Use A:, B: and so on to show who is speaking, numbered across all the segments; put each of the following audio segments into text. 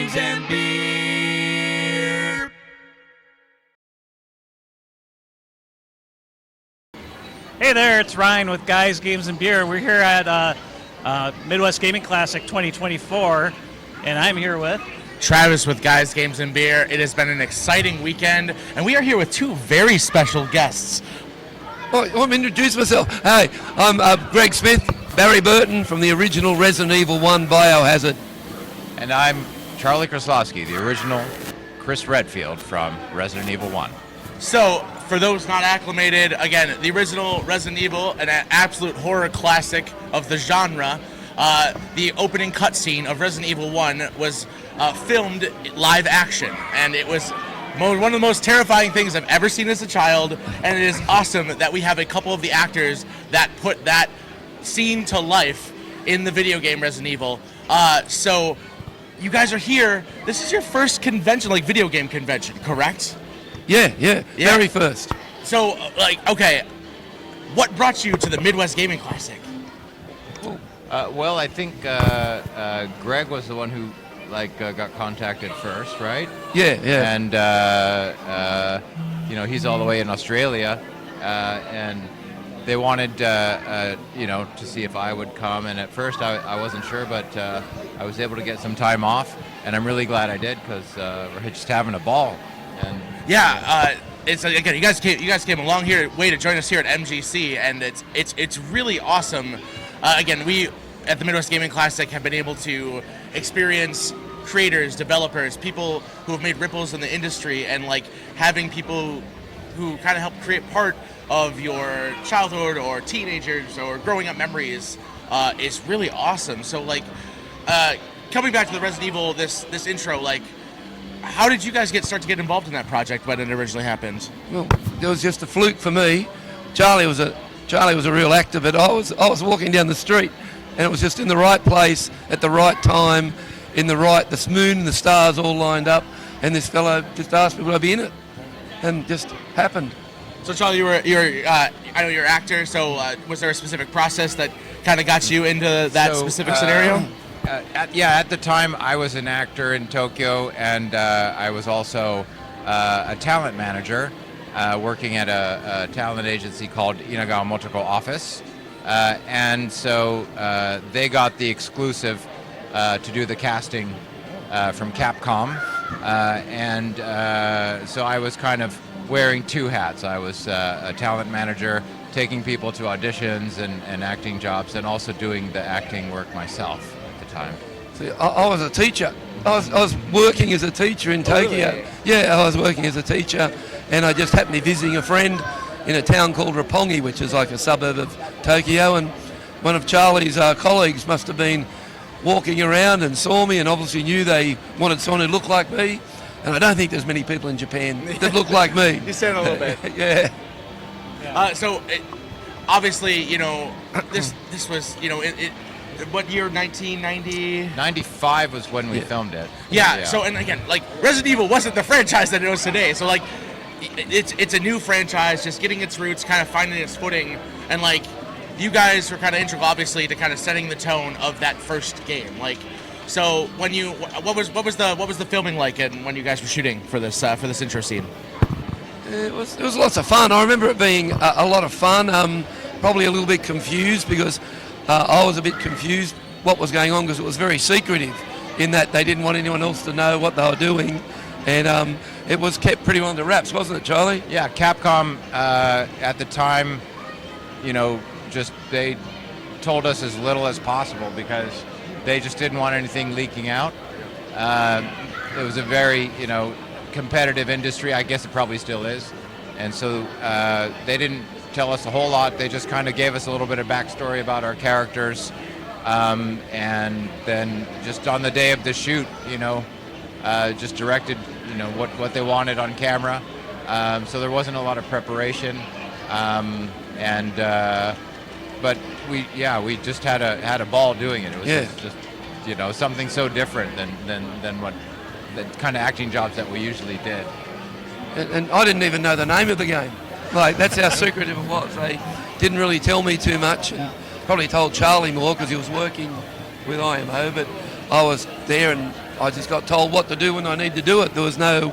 A: Games, and Beer.
B: Hey there, it's Ryan with Guys, Games, and Beer. We're here at Midwest Gaming Classic 2024, and I'm here with
C: Travis with Guys, Games, and Beer. It has been an exciting weekend, and we are here with two very special guests.
D: Oh, I want to introduce myself. Hey, I'm Greg Smith, Barry Burton from the original Resident Evil 1 Biohazard.
E: And I'm Charlie Kraslavsky, the original Chris Redfield from Resident Evil 1.
C: So, for those not acclimated, again, the original Resident Evil, an absolute horror classic of the genre. The opening cutscene of Resident Evil 1 was filmed live action, and it was one of the most terrifying things I've ever seen as a child, and it is awesome that we have a couple of the actors that put that scene to life in the video game Resident Evil. So, you guys are here. This is your first convention, like video game convention, correct?
D: Yeah, very first.
C: So, okay, what brought you to the Midwest Gaming Classic?
E: Well, I think Greg was the one who got contacted first, right?
D: Yeah.
E: And he's all the way in Australia, and they wanted to see if I would come. And at first, I wasn't sure, but I was able to get some time off, and I'm really glad I did because we're just having a ball. And
C: it's again, you guys came a long way to join us here at MGC, and it's really awesome. Again, we at the Midwest Gaming Classic have been able to experience creators, developers, people who have made ripples in the industry, and having people who kind of help create part of your childhood or teenagers or growing up memories is really awesome. So coming back to the Resident Evil, this intro, how did you guys start to get involved in that project when it originally happened?
D: Well, it was just a fluke for me. Charlie was a real actor, but I was walking down the street, and it was just in the right place at the right time, the moon and the stars all lined up, and this fellow just asked me would I be in it, and just happened.
C: So Charlie, I know you're an actor. So was there a specific process that kind of got you into that specific scenario?
E: At the time, I was an actor in Tokyo, and I was also a talent manager working at a talent agency called Inagawa Motoko Office. And so they got the exclusive to do the casting from Capcom. So I was kind of wearing two hats. I was a talent manager, taking people to auditions and acting jobs, and also doing the acting work myself. Time.
D: See, I was a teacher. I was working as a teacher in Tokyo.
C: Really?
D: Yeah, I was working as a teacher, and I just happened to be visiting a friend in a town called Roppongi, which is like a suburb of Tokyo, and one of Charlie's colleagues must have been walking around and saw me and obviously knew they wanted someone who looked like me, and I don't think there's many people in Japan that look like me.
C: You said a little bit.
D: Yeah.
C: Obviously, this was, what year? 1990?
E: 95 was when we filmed it.
C: Yeah. So, and again, Resident Evil wasn't the franchise that it was today. So, it's a new franchise, just getting its roots, kind of finding its footing, and you guys were kind of integral, obviously, to kind of setting the tone of that first game. So when what was the filming like, and when you guys were shooting for this intro scene?
D: It was lots of fun. I remember it being a lot of fun. Probably a little bit confused because. I was a bit confused what was going on because it was very secretive in that they didn't want anyone else to know what they were doing, and it was kept pretty under wraps, wasn't it, Charlie?
E: Yeah, Capcom at the time, they told us as little as possible because they just didn't want anything leaking out. It was a very, competitive industry. I guess it probably still is, and so they didn't tell us a whole lot. They just kind of gave us a little bit of backstory about our characters, and then just on the day of the shoot, just directed, what they wanted on camera. So there wasn't a lot of preparation, but we just had a ball doing it. It was just something so different than what the kind of acting jobs that we usually did.
D: And I didn't even know the name of the game. That's how secretive it was. They didn't really tell me too much, and probably told Charlie more because he was working with IMO, but I was there and I just got told what to do when I need to do it. There was no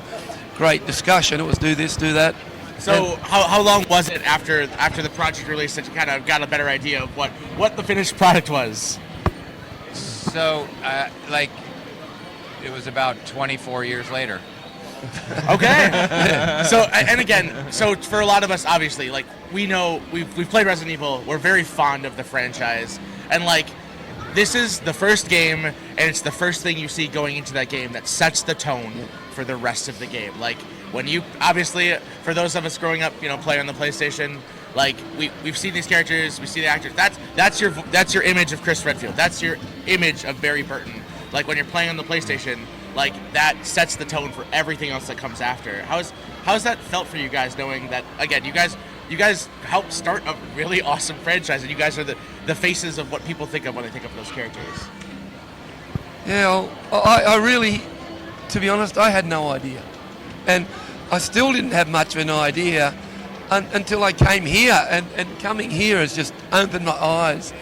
D: great discussion. It was do this, do that.
C: So how long was it after the project release that you kind of got a better idea of what the finished product was?
E: So, it was about 24 years later.
C: Okay. So, and again, so for a lot of us, obviously, like, we know we've played Resident Evil. We're very fond of the franchise, and like, this is the first game, and it's the first thing you see going into that game that sets the tone for the rest of the game. Like, when you, obviously, for those of us growing up, playing on the PlayStation, like, we've seen these characters, we see the actors. That's your image of Chris Redfield. That's your image of Barry Burton. Like, when you're playing on the PlayStation, like, that sets the tone for everything else that comes after. How's that felt for you guys, knowing that, again, you guys helped start a really awesome franchise, and you guys are the faces of what people think of when they think of those characters?
D: Yeah, I really, to be honest, I had no idea. And I still didn't have much of an idea until I came here. And coming here has just opened my eyes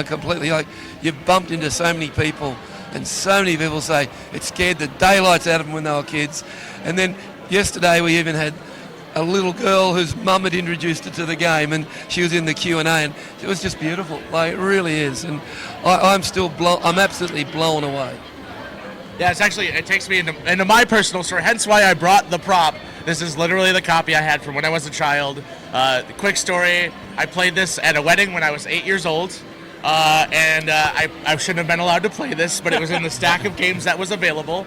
D: completely. Like, you've bumped into so many people, and so many people say it scared the daylights out of them when they were kids. And then yesterday we even had a little girl whose mum had introduced her to the game, and she was in the Q&A, and it was just beautiful. Like, it really is. And I'm absolutely blown away.
C: Yeah, it takes me into my personal story, hence why I brought the prop. This is literally the copy I had from when I was a child. Quick story, I played this at a wedding when I was 8 years old, and I shouldn't have been allowed to play this, but it was in the stack of games that was available,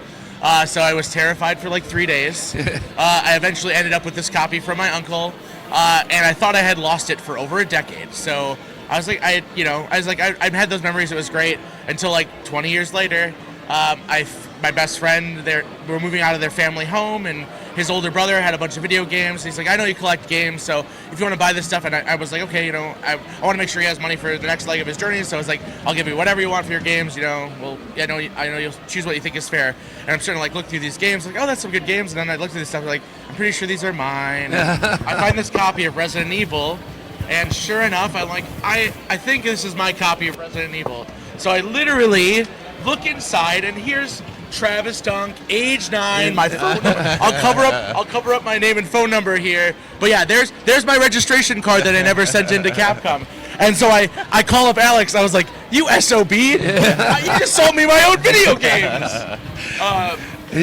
C: so I was terrified for like 3 days. I eventually ended up with this copy from my uncle, and I thought I had lost it for over a decade, so I was like, I had those memories, it was great, until like 20 years later. My best friend, we're moving out of their family home, and his older brother had a bunch of video games. He's like, I know you collect games, so if you want to buy this stuff, and I was like, okay, I want to make sure he has money for the next leg of his journey, so I was like, I'll give you whatever you want for your games, well, I know you'll choose what you think is fair. And I'm starting to like look through these games, like, oh, that's some good games, and then I look through this stuff, like, I'm pretty sure these are mine. I find this copy of Resident Evil, and sure enough, I'm like, I think this is my copy of Resident Evil. So I literally look inside, and here's Travis Dunk, age 9. My phone number. I'll cover up my name and phone number here. But yeah, there's my registration card that I never sent into Capcom. And so I call up Alex. I was like, "You SOB, you just sold me my own video games."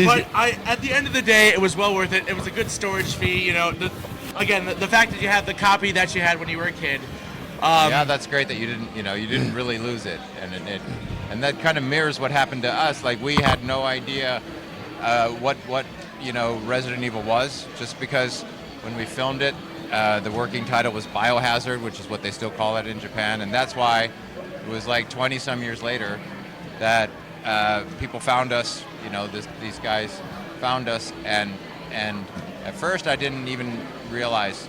C: But at the end of the day, it was well worth it. It was a good storage fee. The fact that you had the copy that you had when you were a kid.
E: Yeah, that's great that you didn't really lose it, and that kind of mirrors what happened to us. Like, we had no idea what Resident Evil was, just because when we filmed it, the working title was Biohazard, which is what they still call it in Japan, and that's why it was like 20 some years later that people found us. These guys found us, and at first I didn't even realize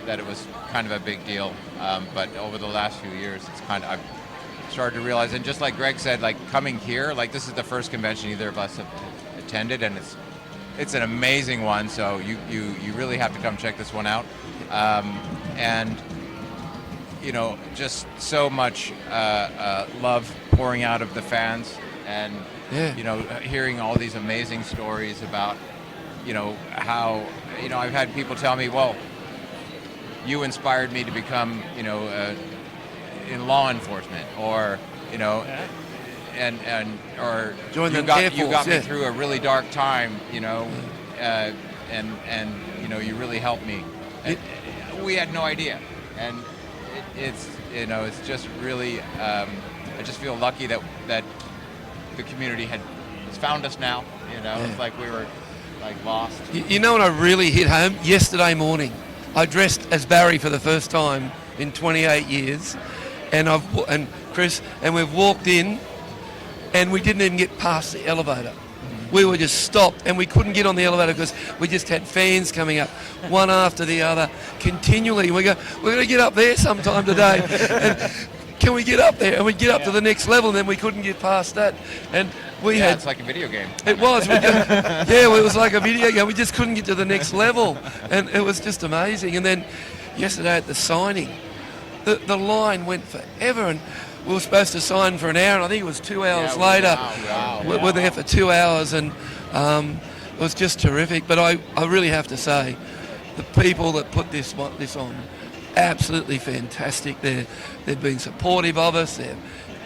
E: that it was kind of a big deal, but over the last few years, I've started to realize, and just like Greg said, like, coming here, like, this is the first convention either of us have attended, and it's an amazing one, so you really have to come check this one out. And just so much love pouring out of the fans, and hearing all these amazing stories about how I've had people tell me, well, you inspired me to become, in law enforcement, or, or
D: join
E: you got me through a really dark time, and you really helped me. We had no idea, and it's just really, I just feel lucky that the community has found us now. It's like we were like lost.
D: You know what I really hit home? Yesterday morning, I dressed as Barry for the first time in 28 years, and Chris, and we've walked in, and we didn't even get past the elevator. We were just stopped, and we couldn't get on the elevator because we just had fans coming up, one after the other, continually. We go, we're going to get up there sometime today. And can we get up there? And we get up to the next level, and then we couldn't get past that. And
E: it's like a video game.
D: It was. It was like a video game. We just couldn't get to the next level, and it was just amazing. And then yesterday at the signing, the line went forever, and we were supposed to sign for an hour, and I think it was 2 hours
E: Yeah,
D: later.
E: wow.
D: We're there for 2 hours, and it was just terrific. But I really have to say, the people that put this on, absolutely fantastic. They've been supportive of us.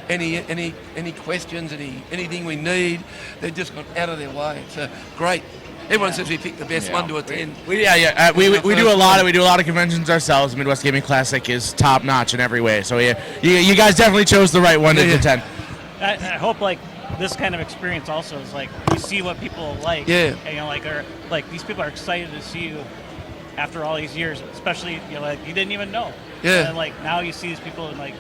D: Any questions, anything we need, they've just gone out of their way. So great. Everyone says we picked the best one to attend.
C: We do a lot of conventions ourselves. Midwest Gaming Classic is top notch in every way. So you guys definitely chose the right one to attend.
B: I hope like this kind of experience also is like you see what people like.
D: Yeah.
B: And, like these people are excited to see you after all these years, especially like you didn't even know.
D: Yeah.
B: And like now you see these people and like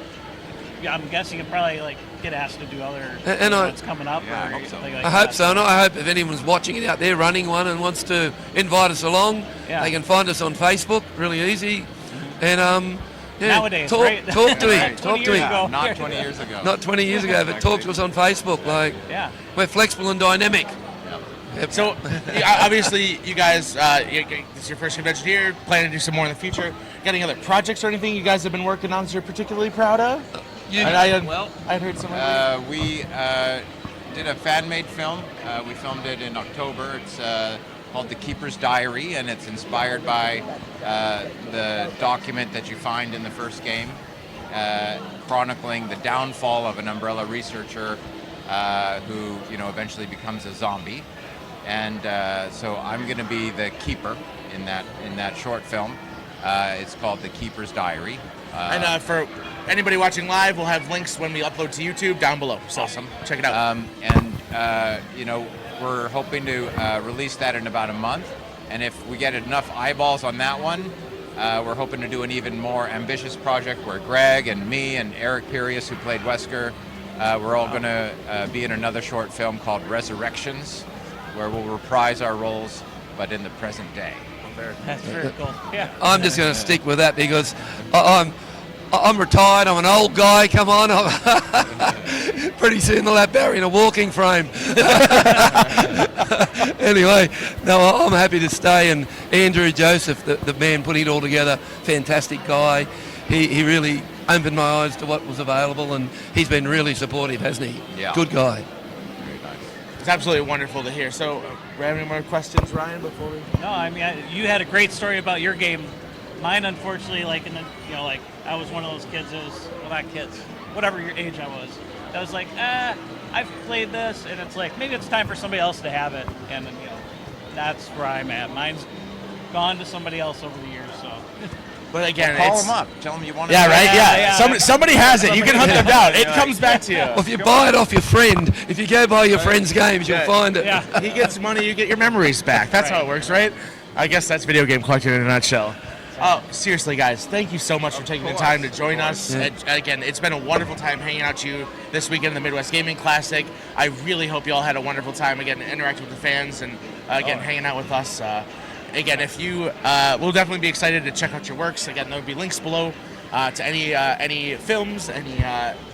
B: I'm guessing you probably like get asked to do other
D: And
B: events coming up.
E: Yeah,
B: or
E: I hope so.
B: something like
D: I hope
B: that.
D: so, and I hope if anyone's watching it out there running one and wants to invite us along, they can find us on Facebook, really easy. And
B: Nowadays,
D: talk,
B: right?
D: talk to him,
B: 20
D: talk to
B: years
D: him.
B: ago.
E: Not 20 years ago.
D: Not 20 years ago, but talk to us on Facebook. Like,
B: Yeah.
D: we're flexible and dynamic. Yep.
C: So obviously you guys, this is your first convention here. Planning to do some more in the future. Got any other projects or anything you guys have been working on that you're particularly proud of? I'd heard some.
E: We did a fan-made film. We filmed it in October. It's called The Keeper's Diary, and it's inspired by the document that you find in the first game, chronicling the downfall of an Umbrella researcher who, eventually becomes a zombie. And so I'm going to be the keeper in that short film. It's called The Keeper's Diary.
C: And for anybody watching live, we'll have links when we upload to YouTube down below. So check it out.
E: We're hoping to release that in about a month. And if we get enough eyeballs on that one, we're hoping to do an even more ambitious project where Greg and me and Eric Pirius, who played Wesker, we're all going to be in another short film called Resurrections, where we'll reprise our roles, but in the present day.
B: That's very cool. Yeah.
D: I'm just going to stick with that because I'm retired. I'm an old guy. Come on. Pretty soon they'll have Barry in a walking frame. Anyway, no, I'm happy to stay. And Andrew Joseph, the man putting it all together, fantastic guy. He really opened my eyes to what was available, and he's been really supportive, hasn't he?
E: Yeah.
D: Good guy.
E: Very nice.
C: It's absolutely wonderful to hear. So, we have any more questions, Ryan, before we?
B: No, I mean you had a great story about your game. Mine, unfortunately, I was one of those kids that was, well, not kids, whatever your age I was. I was like, I've played this, and it's like maybe it's time for somebody else to have it, and that's where I'm at. Mine's gone to somebody else over the years, so.
C: But again,
E: Call them up. Tell them you want to.
C: Yeah, right.
B: Yeah.
C: Somebody has it. You can hunt them down. It comes back to you.
D: Well, if you buy it off your friend, if you go buy your friend's games, you'll find it.
B: Yeah.
C: He gets money, you get your memories back. That's how it works, right? I guess that's video game collecting in a nutshell. Oh, seriously, guys, thank you so much for taking the time to join us.
D: Yeah.
C: Again, it's been a wonderful time hanging out with you this weekend in the Midwest Gaming Classic. I really hope you all had a wonderful time, again, interacting with the fans and, hanging out with us. Again, if you we'll definitely be excited to check out your works. Again, there will be links below to any films, any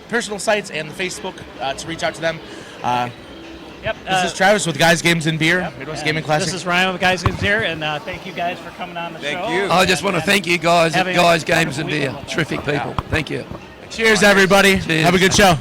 C: personal sites, and the Facebook to reach out to them.
B: Yep.
C: This is Travis with Guys, Games, and Beer, Midwest
B: And
C: Gaming Classic.
B: This is Ryan with Guys Games here, and thank you guys for coming on the show.
E: Thank you.
D: I just want to thank you guys at
B: Having a
D: Guys, Games and
B: wonderful
D: Beer.
B: weekend.
D: Terrific people. Thank you.
C: Cheers, everybody.
D: Cheers.
C: Have a good show.